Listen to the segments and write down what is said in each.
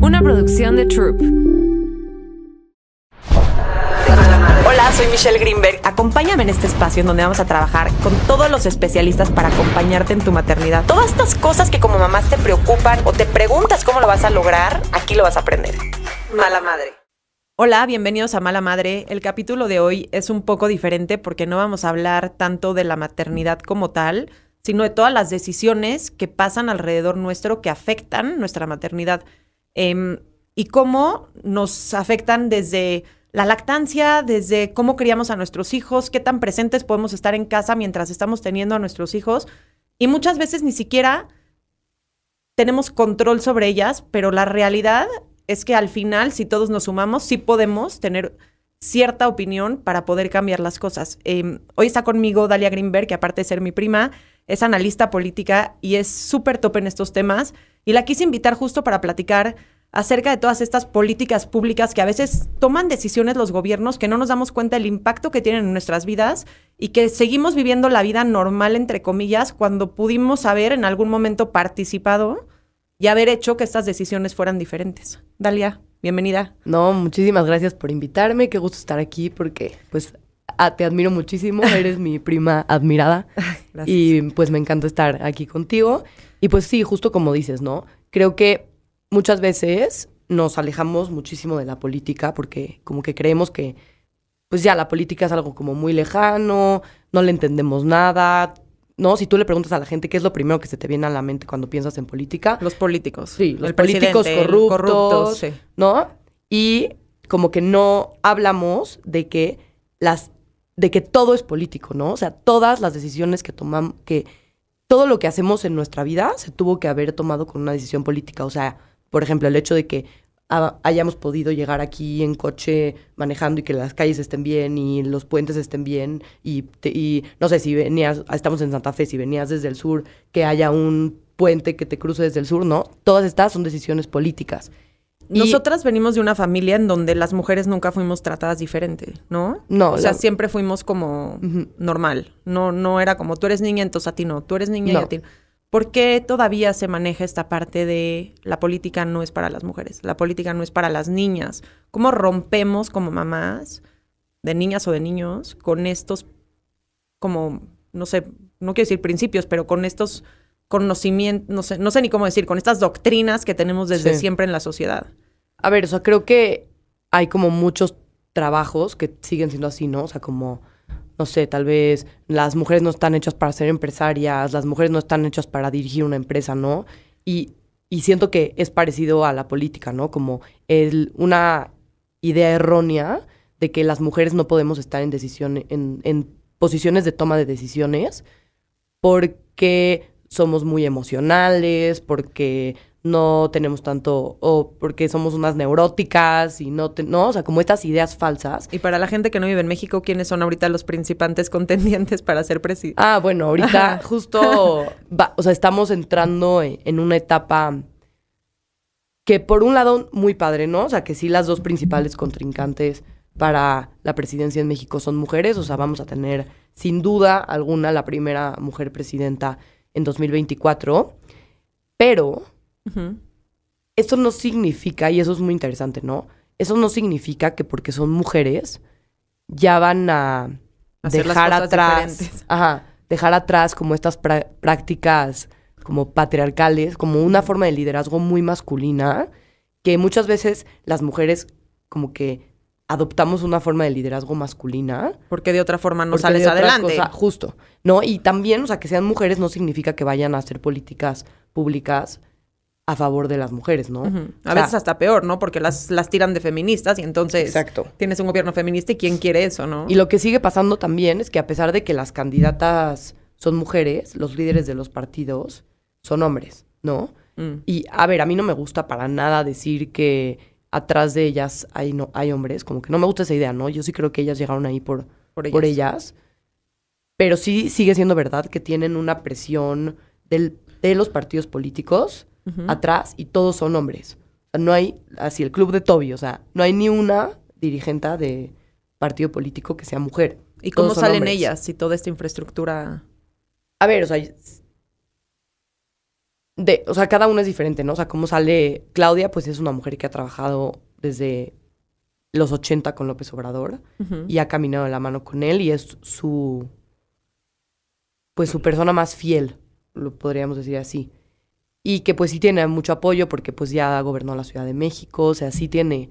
Una producción de Troop. Hola, soy Michelle Greenberg. Acompáñame en este espacio en donde vamos a trabajar con todos los especialistas para acompañarte en tu maternidad. Todas estas cosas que como mamás te preocupan o te preguntas cómo lo vas a lograr, aquí lo vas a aprender. Mala Madre. Hola, bienvenidos a Mala Madre. El capítulo de hoy es un poco diferente porque no vamos a hablar tanto de la maternidad como tal, sino de todas las decisiones que pasan alrededor nuestro que afectan nuestra maternidad. Y cómo nos afectan desde la lactancia, desde cómo criamos a nuestros hijos, qué tan presentes podemos estar en casa mientras estamos teniendo a nuestros hijos. Y muchas veces ni siquiera tenemos control sobre ellas, pero la realidad es que al final, si todos nos sumamos, sí podemos tener cierta opinión para poder cambiar las cosas. Hoy está conmigo Dalia Greenberg, que aparte de ser mi prima, es analista política y es súper top en estos temas. Y la quise invitar justo para platicar acerca de todas estas políticas públicas que a veces toman decisiones los gobiernos que no nos damos cuenta del impacto que tienen en nuestras vidas y que seguimos viviendo la vida normal, entre comillas, cuando pudimos haber en algún momento participado y haber hecho que estas decisiones fueran diferentes. Dalia, bienvenida. No, muchísimas gracias por invitarme. Qué gusto estar aquí porque, pues, te admiro muchísimo. Eres mi prima admirada. Gracias. Y, pues, me encanta estar aquí contigo. Y, pues, sí, justo como dices, ¿no? Creo que muchas veces nos alejamos muchísimo de la política porque como que creemos que, pues, ya la política es algo como muy lejano, no le entendemos nada, ¿no? Si tú le preguntas a la gente qué es lo primero que se te viene a la mente cuando piensas en política. Los políticos. Sí, los el políticos corruptos, sí. ¿no? Y como que no hablamos de que todo es político, ¿no? O sea, todas las decisiones que tomamos, que todo lo que hacemos en nuestra vida se tuvo que haber tomado con una decisión política. O sea, por ejemplo, el hecho de que hayamos podido llegar aquí en coche manejando y que las calles estén bien y los puentes estén bien y no sé, si estamos en Santa Fe, si venías desde el sur, que haya un puente que te cruce desde el sur, ¿no? Todas estas son decisiones políticas. Nosotras venimos de una familia en donde las mujeres nunca fuimos tratadas diferente, ¿no? No. O sea, siempre fuimos como normal. No era como, tú eres niña, entonces a ti no. Tú eres niña y a ti. ¿Por qué todavía se maneja esta parte de la política no es para las mujeres? La política no es para las niñas. ¿Cómo rompemos como mamás, de niñas o de niños, con estos, como, no sé, no quiero decir principios, pero con estos conocimientos, no sé ni cómo decir, con estas doctrinas que tenemos desde siempre en la sociedad? A ver, o sea, creo que hay como muchos trabajos que siguen siendo así, ¿no? O sea, como, no sé, tal vez las mujeres no están hechas para ser empresarias, las mujeres no están hechas para dirigir una empresa, ¿no? Y siento que es parecido a la política, ¿no? Como una idea errónea de que las mujeres no podemos estar en posiciones de toma de decisiones porque somos muy emocionales, porque no tenemos tanto, o porque somos unas neuróticas y no, o sea, como estas ideas falsas. Y para la gente que no vive en México, ¿quiénes son ahorita los principales contendientes para ser presidente? Ah, bueno, ahorita justo, o sea, estamos entrando en una etapa que por un lado muy padre, ¿no? O sea, que sí las dos principales contrincantes para la presidencia en México son mujeres, o sea, vamos a tener sin duda alguna la primera mujer presidenta en 2024, pero esto no significa, y eso es muy interesante, ¿no? Eso no significa que porque son mujeres ya van a dejar atrás como estas prácticas como patriarcales, como una forma de liderazgo muy masculina, que muchas veces las mujeres como que adoptamos una forma de liderazgo masculina. Porque de otra forma no sales adelante. Justo, ¿no? Y también, o sea, que sean mujeres no significa que vayan a hacer políticas públicas a favor de las mujeres, ¿no? A veces hasta peor, ¿no? Porque las tiran de feministas y entonces exacto. Tienes un gobierno feminista y ¿quién quiere eso, no? Y lo que sigue pasando también es que a pesar de que las candidatas son mujeres, los líderes de los partidos son hombres, ¿no? Y, a ver, a mí no me gusta para nada decir que atrás de ellas hay hombres, como que no me gusta esa idea, ¿no? Yo sí creo que ellas llegaron ahí por ellas. Pero sí sigue siendo verdad que tienen una presión de los partidos políticos atrás y todos son hombres. O sea, no hay, así el club de Toby, o sea, no hay ni una dirigente de partido político que sea mujer. ¿Y cómo salen hombres. ellas si toda esta infraestructura? A ver, o sea, o sea, cada una es diferente, ¿no? O sea, cómo sale Claudia, pues es una mujer que ha trabajado desde los 80 con López Obrador y ha caminado de la mano con él y es su persona más fiel, lo podríamos decir así. Y que pues sí tiene mucho apoyo porque pues ya gobernó la Ciudad de México, o sea, sí tiene.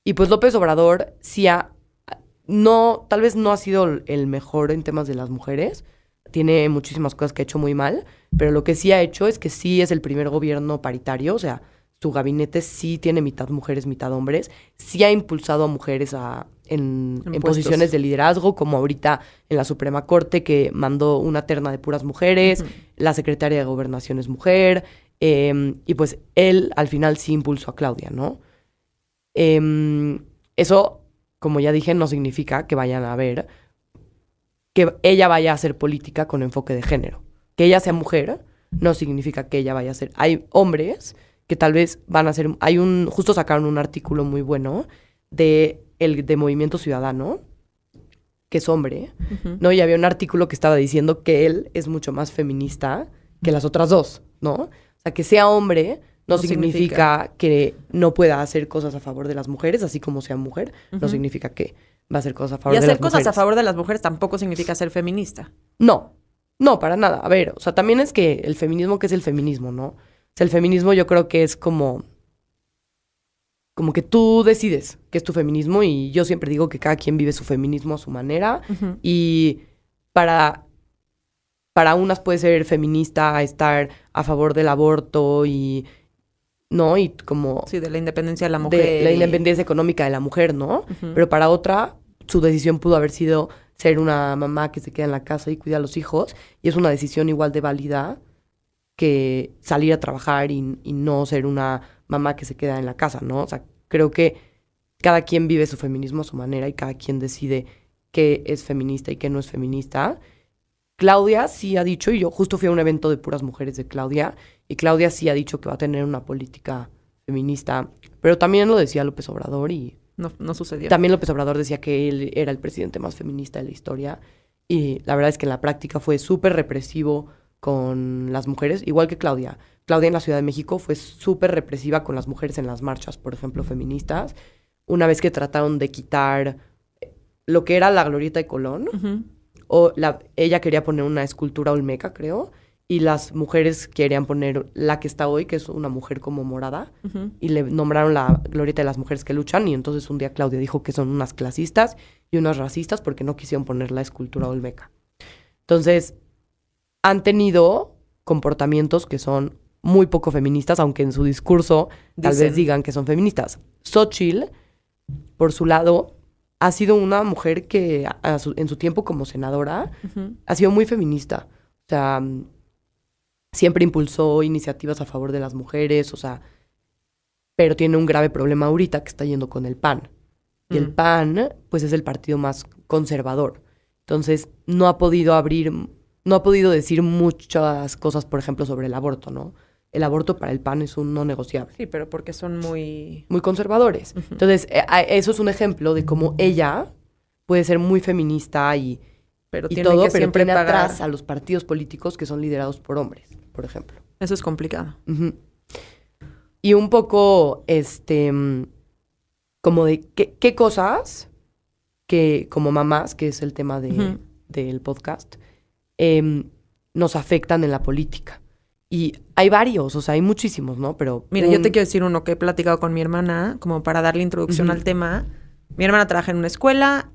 Y pues López Obrador sí tal vez no ha sido el mejor en temas de las mujeres, tiene muchísimas cosas que ha hecho muy mal, pero lo que sí ha hecho es que sí es el primer gobierno paritario, o sea, su gabinete sí tiene mitad mujeres, mitad hombres, sí ha impulsado a mujeres en posiciones de liderazgo, como ahorita en la Suprema Corte, que mandó una terna de puras mujeres, la secretaria de Gobernación es mujer, y pues él al final sí impulsó a Claudia, ¿no? Eso, como ya dije, no significa que vayan a ver que ella vaya a hacer política con enfoque de género. Que ella sea mujer no significa que ella vaya a ser. Hay hombres que tal vez van a ser. Justo sacaron un artículo muy bueno de Movimiento Ciudadano, que es hombre, ¿no? Y había un artículo que estaba diciendo que él es mucho más feminista que las otras dos, ¿no? O sea, que sea hombre no significa que no pueda hacer cosas a favor de las mujeres, así como sea mujer, no significa que va a hacer cosas a favor de las mujeres. Y hacer cosas a favor de las mujeres tampoco significa ser feminista. No, para nada. A ver, o sea, también es que el feminismo, ¿qué es el feminismo, no? O sea, el feminismo yo creo que es como que tú decides qué es tu feminismo y yo siempre digo que cada quien vive su feminismo a su manera y para unas puede ser feminista estar a favor del aborto y como... Sí, de la independencia de la mujer. De la independencia económica de la mujer, ¿no? Pero para otra, su decisión pudo haber sido ser una mamá que se queda en la casa y cuida a los hijos y es una decisión igual de válida que salir a trabajar y no ser una mamá que se queda en la casa, ¿no? O sea, creo que cada quien vive su feminismo a su manera y cada quien decide qué es feminista y qué no es feminista. Claudia sí ha dicho, y yo justo fui a un evento de puras mujeres de Claudia, y Claudia sí ha dicho que va a tener una política feminista, pero también lo decía López Obrador y... No sucedió. También López Obrador decía que él era el presidente más feminista de la historia, y la verdad es que en la práctica fue súper represivo con las mujeres, igual que Claudia. Claudia en la Ciudad de México fue súper represiva con las mujeres en las marchas, por ejemplo, feministas. Una vez que trataron de quitar lo que era la Glorieta de Colón, ella quería poner una escultura olmeca, creo, y las mujeres querían poner la que está hoy, que es una mujer como morada, y le nombraron la Glorieta de las Mujeres que Luchan, y entonces un día Claudia dijo que son unas clasistas y unas racistas porque no quisieron poner la escultura olmeca. Entonces, han tenido comportamientos que son muy poco feministas, aunque en su discurso tal vez digan que son feministas. Xóchitl, por su lado, ha sido una mujer que en su tiempo como senadora ha sido muy feminista. O sea, siempre impulsó iniciativas a favor de las mujeres, o sea, pero tiene un grave problema ahorita que está yendo con el PAN. Y el PAN, pues, es el partido más conservador. Entonces, no ha podido decir muchas cosas, por ejemplo, sobre el aborto, ¿no? El aborto para el PAN es un no negociable. Sí, pero porque son muy conservadores. Entonces, eso es un ejemplo de cómo ella puede ser muy feminista pero tiene atrás a los partidos políticos que son liderados por hombres, por ejemplo. Eso es complicado. Y un poco, como de qué cosas que como mamás, que es el tema del podcast, nos afectan en la política. Y hay varios, o sea, hay muchísimos, ¿no? Pero mira, yo te quiero decir uno que he platicado con mi hermana, como para darle introducción al tema. Mi hermana trabaja en una escuela,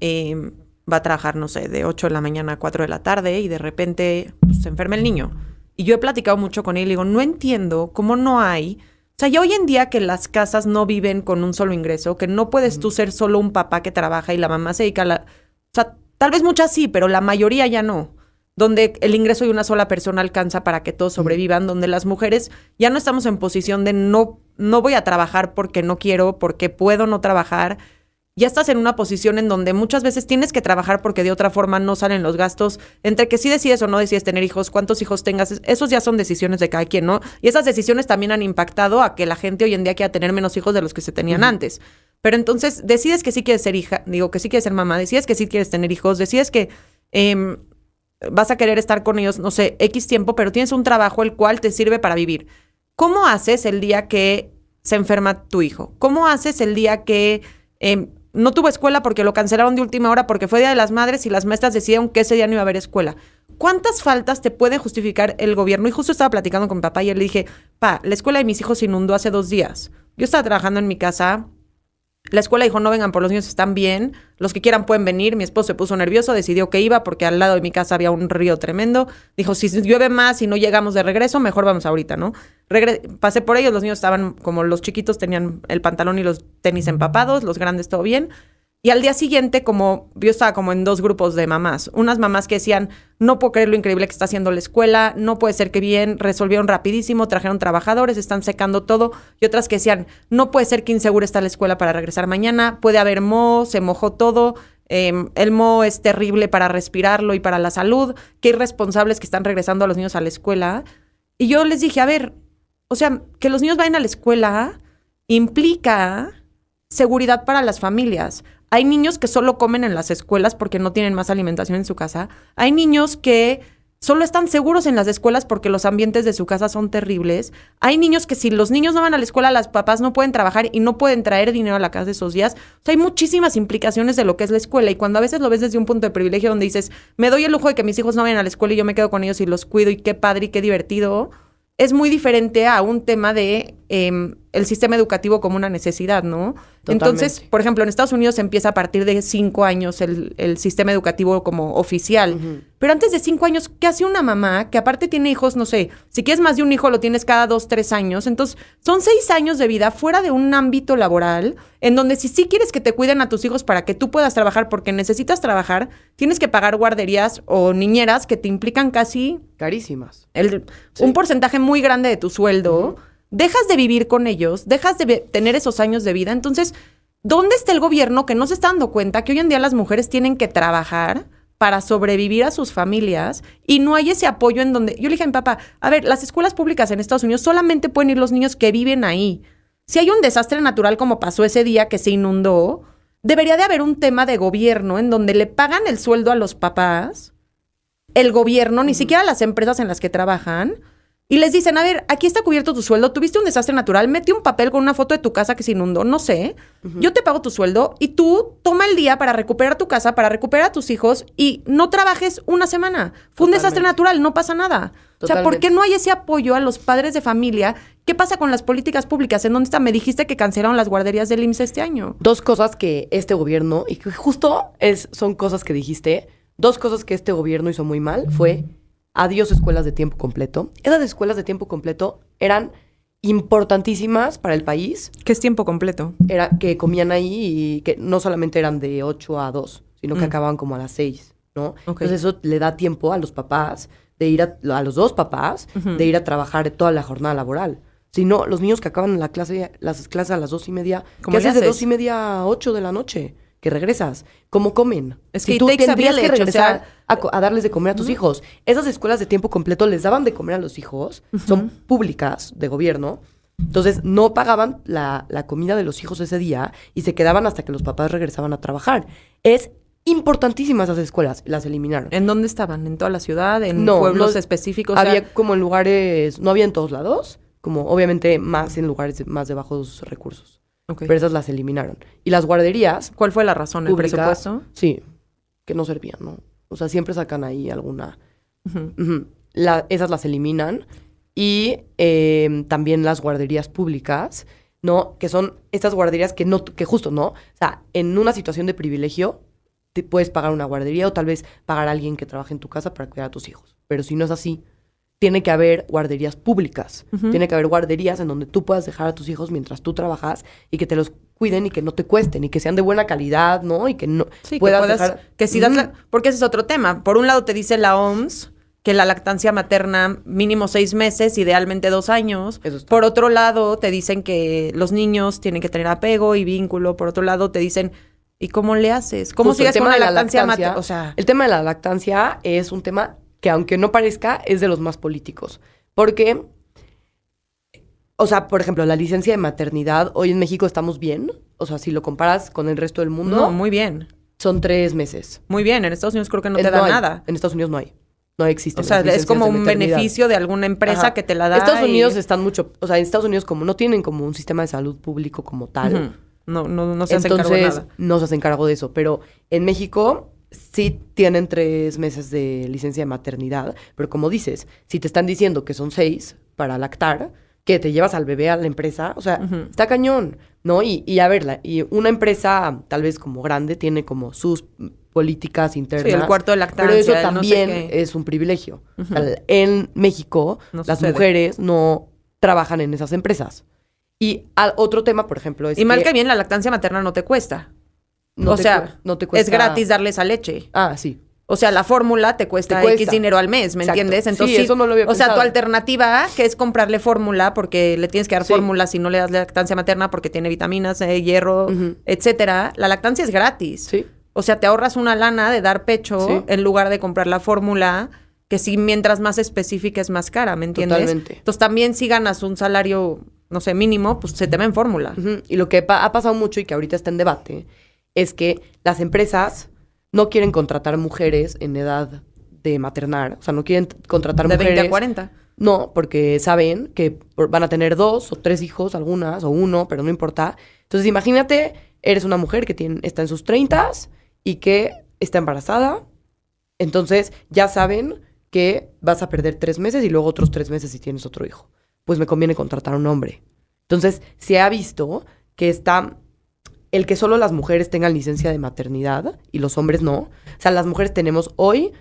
va a trabajar, no sé, de 8 de la mañana a 4 de la tarde y de repente pues, se enferma el niño. Y yo he platicado mucho con él y digo, no entiendo cómo no hay... O sea, ya hoy en día que las casas no viven con un solo ingreso, que no puedes tú ser solo un papá que trabaja y la mamá se dedica a la... O sea, tal vez muchas sí, pero la mayoría ya no. Donde el ingreso de una sola persona alcanza para que todos sobrevivan, donde las mujeres ya no estamos en posición de no voy a trabajar porque no quiero, porque puedo no trabajar. Ya estás en una posición en donde muchas veces tienes que trabajar porque de otra forma no salen los gastos. Entre que sí decides o no decides tener hijos, cuántos hijos tengas, esos ya son decisiones de cada quien, ¿no? Y esas decisiones también han impactado a que la gente hoy en día quiera tener menos hijos de los que se tenían antes. Pero entonces decides que sí quieres ser hija, que sí quieres ser mamá, decides que sí quieres tener hijos, decides que vas a querer estar con ellos, no sé, X tiempo, pero tienes un trabajo el cual te sirve para vivir. ¿Cómo haces el día que se enferma tu hijo? ¿Cómo haces el día que no tuvo escuela porque lo cancelaron de última hora porque fue Día de las Madres y las maestras decidieron que ese día no iba a haber escuela? ¿Cuántas faltas te puede justificar el gobierno? Y justo estaba platicando con mi papá y le dije, pa, la escuela de mis hijos se inundó hace 2 días. Yo estaba trabajando en mi casa. La escuela dijo, no vengan por los niños, están bien. Los que quieran pueden venir. Mi esposo se puso nervioso, decidió que iba porque al lado de mi casa había un río tremendo. Dijo, si llueve más y no llegamos de regreso, mejor vamos ahorita, ¿no? Pasé por ellos, los niños estaban como los chiquitos, tenían el pantalón y los tenis empapados, los grandes todo bien. Y al día siguiente, como yo estaba como en 2 grupos de mamás. Unas mamás que decían, no puedo creer lo increíble que está haciendo la escuela, no puede ser que bien, resolvieron rapidísimo, trajeron trabajadores, están secando todo. Y otras que decían, no puede ser que insegura está la escuela para regresar mañana, puede haber moho, se mojó todo, el moho es terrible para respirarlo y para la salud, qué irresponsables que están regresando a los niños a la escuela. Y yo les dije, a ver, o sea, que los niños vayan a la escuela implica seguridad para las familias. Hay niños que solo comen en las escuelas porque no tienen más alimentación en su casa. Hay niños que solo están seguros en las escuelas porque los ambientes de su casa son terribles. Hay niños que si los niños no van a la escuela, las papás no pueden trabajar y no pueden traer dinero a la casa esos días. O sea, hay muchísimas implicaciones de lo que es la escuela. Y cuando a veces lo ves desde un punto de privilegio donde dices, me doy el lujo de que mis hijos no vayan a la escuela y yo me quedo con ellos y los cuido y qué padre y qué divertido, es muy diferente a un tema de el sistema educativo como una necesidad, ¿no? Totalmente. Entonces, por ejemplo, en Estados Unidos empieza a partir de 5 años el sistema educativo como oficial. Uh-huh. Pero antes de 5 años, ¿qué hace una mamá que aparte tiene hijos, no sé, si quieres más de un hijo lo tienes cada 2, 3 años? Entonces, son 6 años de vida fuera de un ámbito laboral en donde si sí quieres que te cuiden a tus hijos para que tú puedas trabajar porque necesitas trabajar, tienes que pagar guarderías o niñeras que te implican casi... carísimas. Un porcentaje muy grande de tu sueldo. Uh-huh. Dejas de vivir con ellos, dejas de tener esos años de vida. Entonces, ¿dónde está el gobierno que no se está dando cuenta que hoy en día las mujeres tienen que trabajar para sobrevivir a sus familias y no hay ese apoyo en donde... Yo le dije a mi papá, a ver, las escuelas públicas en Estados Unidos solamente pueden ir los niños que viven ahí. Si hay un desastre natural como pasó ese día que se inundó, debería de haber un tema de gobierno en donde le pagan el sueldo a los papás, el gobierno, ni siquiera las empresas en las que trabajan, y les dicen, a ver, aquí está cubierto tu sueldo, tuviste un desastre natural, mete un papel con una foto de tu casa que se inundó, no sé, yo te pago tu sueldo y tú toma el día para recuperar tu casa, para recuperar a tus hijos y no trabajes una semana. Fue un desastre natural, no pasa nada. Totalmente. O sea, ¿por qué no hay ese apoyo a los padres de familia? ¿Qué pasa con las políticas públicas? ¿En dónde está? Me dijiste que cancelaron las guarderías del IMSS este año. 2 cosas que este gobierno, y que justo son cosas que dijiste, 2 cosas que este gobierno hizo muy mal fue... Adiós escuelas de tiempo completo. Esas escuelas de tiempo completo eran importantísimas para el país. ¿Qué es tiempo completo? Era que comían ahí y que no solamente eran de 8 a 2, sino que acababan como a las 6, ¿no? Okay. Entonces eso le da tiempo a los papás de ir a los 2 papás, de ir a trabajar toda la jornada laboral. Si no, los niños que acaban las clases a las 2:30, ¿qué haces de 2:30 a 8 de la noche? Que regresas. ¿Cómo comen? Es que si tú tendrías que regresar, o sea, a darles de comer a tus hijos. Esas escuelas de tiempo completo les daban de comer a los hijos. Son públicas, de gobierno. Entonces, no pagaban la comida de los hijos ese día y se quedaban hasta que los papás regresaban a trabajar. Es importantísimas esas escuelas. Las eliminaron. ¿En dónde estaban? ¿En toda la ciudad? ¿En pueblos específicos? Había como en lugares... No había en todos lados. Como, obviamente, más en lugares más de bajos recursos. Okay. Pero esas las eliminaron. Y las guarderías... ¿Cuál fue la razón? ¿El presupuesto? Sí, que no servían, ¿no? O sea, siempre sacan ahí alguna... Esas las eliminan. Y también las guarderías públicas, ¿no? Que son estas guarderías que justo, ¿no? O sea, en una situación de privilegio, te puedes pagar una guardería o tal vez pagar a alguien que trabaje en tu casa para cuidar a tus hijos. Pero si no es así... Tiene que haber guarderías públicas. Tiene que haber guarderías en donde tú puedas dejar a tus hijos mientras tú trabajas y que te los cuiden y que no te cuesten y que sean de buena calidad, ¿no? Y que no puedas dejar... Que si das porque ese es otro tema. Por un lado te dice la OMS que la lactancia materna mínimo 6 meses, idealmente 2 años. Por otro lado te dicen que los niños tienen que tener apego y vínculo. Por otro lado te dicen... ¿Y cómo le haces? ¿Cómo sigues con la lactancia materna? O sea... El tema de la lactancia es un tema... que aunque no parezca, es de los más políticos. Porque, o sea, por ejemplo, la licencia de maternidad, hoy en México estamos bien. O sea, si lo comparas con el resto del mundo. No, muy bien. Son 3 meses. Muy bien, en Estados Unidos creo que no te da nada. En Estados Unidos no hay. no existen. O sea, las es licencias como de un maternidad. beneficio de alguna empresa Ajá. que te la da. Estados y- Unidos están mucho, o sea, en Estados Unidos como no tienen como un sistema de salud público como tal, Ujú. No se hacen cargo de entonces nada. no se hacen cargo de eso. Pero en México sí tienen 3 meses de licencia de maternidad, pero como dices, si te están diciendo que son 6 para lactar, que te llevas al bebé a la empresa, o sea, Ujú. está cañón, ¿no? Y a verla, y una empresa tal vez como grande tiene como sus políticas internas. Sí, el cuarto de lactancia, pero eso el no sé también qué. es un privilegio. O sea, en México, No las sucede. mujeres no trabajan en esas empresas. Y otro tema, por ejemplo, es Y mal que bien, la lactancia materna no te cuesta. no o te sea, no te cuesta... es gratis darle esa leche. Ah, sí. O sea, la fórmula te cuesta, Te cuesta. X dinero al mes, ¿me Exacto. entiendes? Sí, Entonces, eso no lo había o sea, tu pensado. alternativa, que es comprarle fórmula, porque le tienes que dar Sí. fórmula si no le das lactancia materna, porque tiene vitaminas, hierro, Ujú. etcétera. La lactancia es gratis. Sí. O sea, te ahorras una lana de dar pecho Sí. en lugar de comprar la fórmula, que sí, mientras más específica es más cara, ¿me entiendes? Totalmente. Entonces, también si ganas un salario, no sé, mínimo, pues se te va en fórmula. Ujú. Y lo que ha pasado mucho y que ahorita está en debate es que las empresas no quieren contratar mujeres en edad de maternar. O sea, no quieren contratar De mujeres. 20 a 40. No, porque saben que van a tener 2 o 3 hijos, algunas, o 1, pero no importa. Entonces, imagínate, eres una mujer que está en sus 30s y que está embarazada. Entonces, ya saben que vas a perder 3 meses y luego otros 3 meses si tienes otro hijo. Pues me conviene contratar a un hombre. Entonces, se ha visto que está el que solo las mujeres tengan licencia de maternidad y los hombres no. O sea, las mujeres tenemos hoy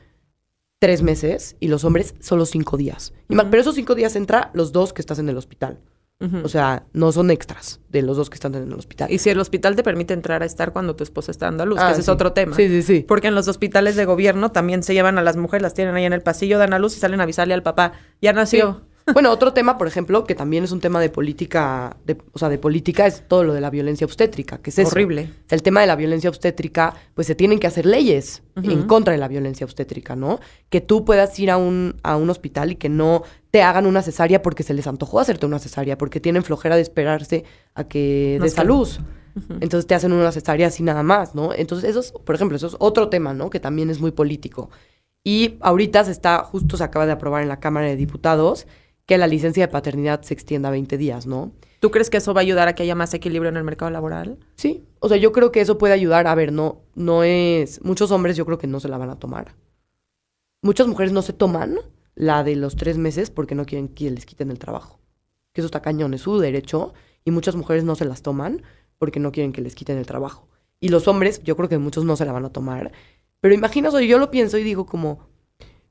3 meses y los hombres solo 5 días. Pero esos 5 días entra los 2 que estás en el hospital. Ujú. O sea, no son extras de los 2 que están en el hospital. Y si el hospital te permite entrar a estar cuando tu esposa está dando a luz, que ese es sí. otro tema. Sí, sí, sí. Porque en los hospitales de gobierno también se llevan a las mujeres, las tienen ahí en el pasillo, dan a luz y salen a avisarle al papá, ya nació. Bueno, otro tema, por ejemplo, que también es un tema de política, de política, es todo lo de la violencia obstétrica, que es eso. Horrible. El tema de la violencia obstétrica, pues se tienen que hacer leyes en contra de la violencia obstétrica, ¿no? Que tú puedas ir a un hospital y que no te hagan una cesárea porque se les antojó hacerte una cesárea, porque tienen flojera de esperarse a que des a luz. Entonces te hacen una cesárea así nada más, ¿no? Entonces eso es, por ejemplo, eso es otro tema, ¿no? Que también es muy político. Y ahorita justo se acaba de aprobar en la Cámara de Diputados que la licencia de paternidad se extienda a 20 días, ¿no? ¿Tú crees que eso va a ayudar a que haya más equilibrio en el mercado laboral? Sí, o sea, yo creo que eso puede ayudar. A ver, no es... Muchos hombres yo creo que no se la van a tomar. Muchas mujeres no se toman la de los 3 meses porque no quieren que les quiten el trabajo. Que eso está cañón, es su derecho. Y muchas mujeres no se las toman porque no quieren que les quiten el trabajo. Y los hombres, yo creo que muchos no se la van a tomar. Pero imagina, o sea, yo lo pienso y digo como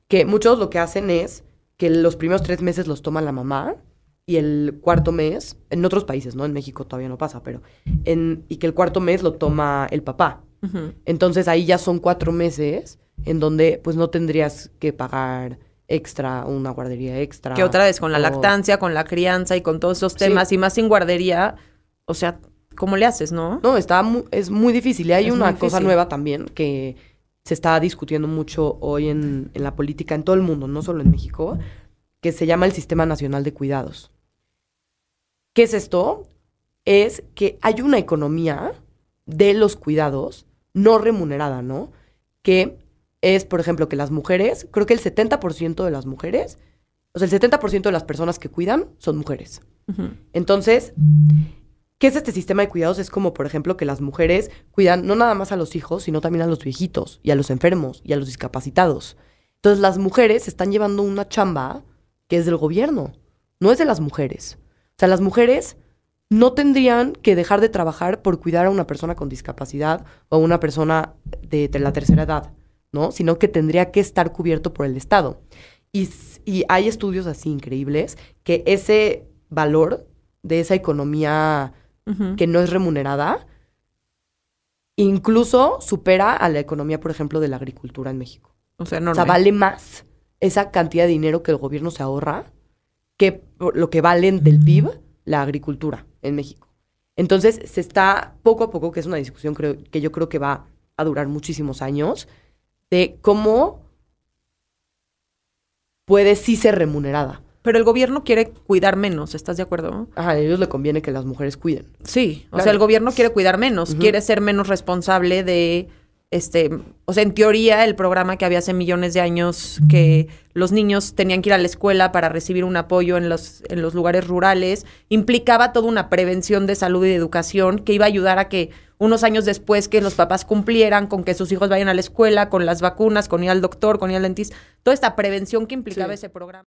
que muchos lo que hacen es que los primeros 3 meses los toma la mamá y el cuarto mes, en otros países, ¿no? En México todavía no pasa, pero y que el cuarto mes lo toma el papá. Entonces ahí ya son 4 meses en donde pues no tendrías que pagar extra, una guardería extra. Que otra vez con la o- lactancia, con la crianza y con todos esos Sí. temas, y más sin guardería, o sea, ¿cómo le haces, no? No, es muy difícil. Y hay Es una muy cosa difícil. nueva también que se está discutiendo mucho hoy en la política en todo el mundo, no solo en México, que se llama el Sistema Nacional de Cuidados. ¿Qué es esto? Es que hay una economía de los cuidados no remunerada, ¿no? Que es, por ejemplo, que las mujeres, creo que el 70% de las mujeres, o sea, el 70% de las personas que cuidan son mujeres. Entonces, ¿qué es este sistema de cuidados? Es como, por ejemplo, que las mujeres cuidan no nada más a los hijos, sino también a los viejitos y a los enfermos y a los discapacitados. Entonces, las mujeres están llevando una chamba que es del gobierno, no es de las mujeres. O sea, las mujeres no tendrían que dejar de trabajar por cuidar a una persona con discapacidad o a una persona de la tercera edad, ¿no? Sino que tendría que estar cubierto por el Estado. Y hay estudios así increíbles que ese valor de esa economía que no es remunerada incluso supera a la economía, por ejemplo, de la agricultura en México. O sea, O enorme. sea, vale más esa cantidad de dinero que el gobierno se ahorra que lo que valen del PIB la agricultura en México. Entonces, se está poco a poco, que es una discusión que yo creo que va a durar muchísimos años, de cómo puede sí ser remunerada. Pero el gobierno quiere cuidar menos, ¿estás de acuerdo? Ajá, a ellos les conviene que las mujeres cuiden. Sí, o Claro. sea, el gobierno quiere cuidar menos, Ujú. quiere ser menos responsable de o sea, en teoría el programa que había hace millones de años, que los niños tenían que ir a la escuela para recibir un apoyo en los lugares rurales, implicaba toda una prevención de salud y de educación que iba a ayudar a que unos años después que los papás cumplieran con que sus hijos vayan a la escuela, con las vacunas, con ir al doctor, con ir al dentista, toda esta prevención que implicaba ese programa.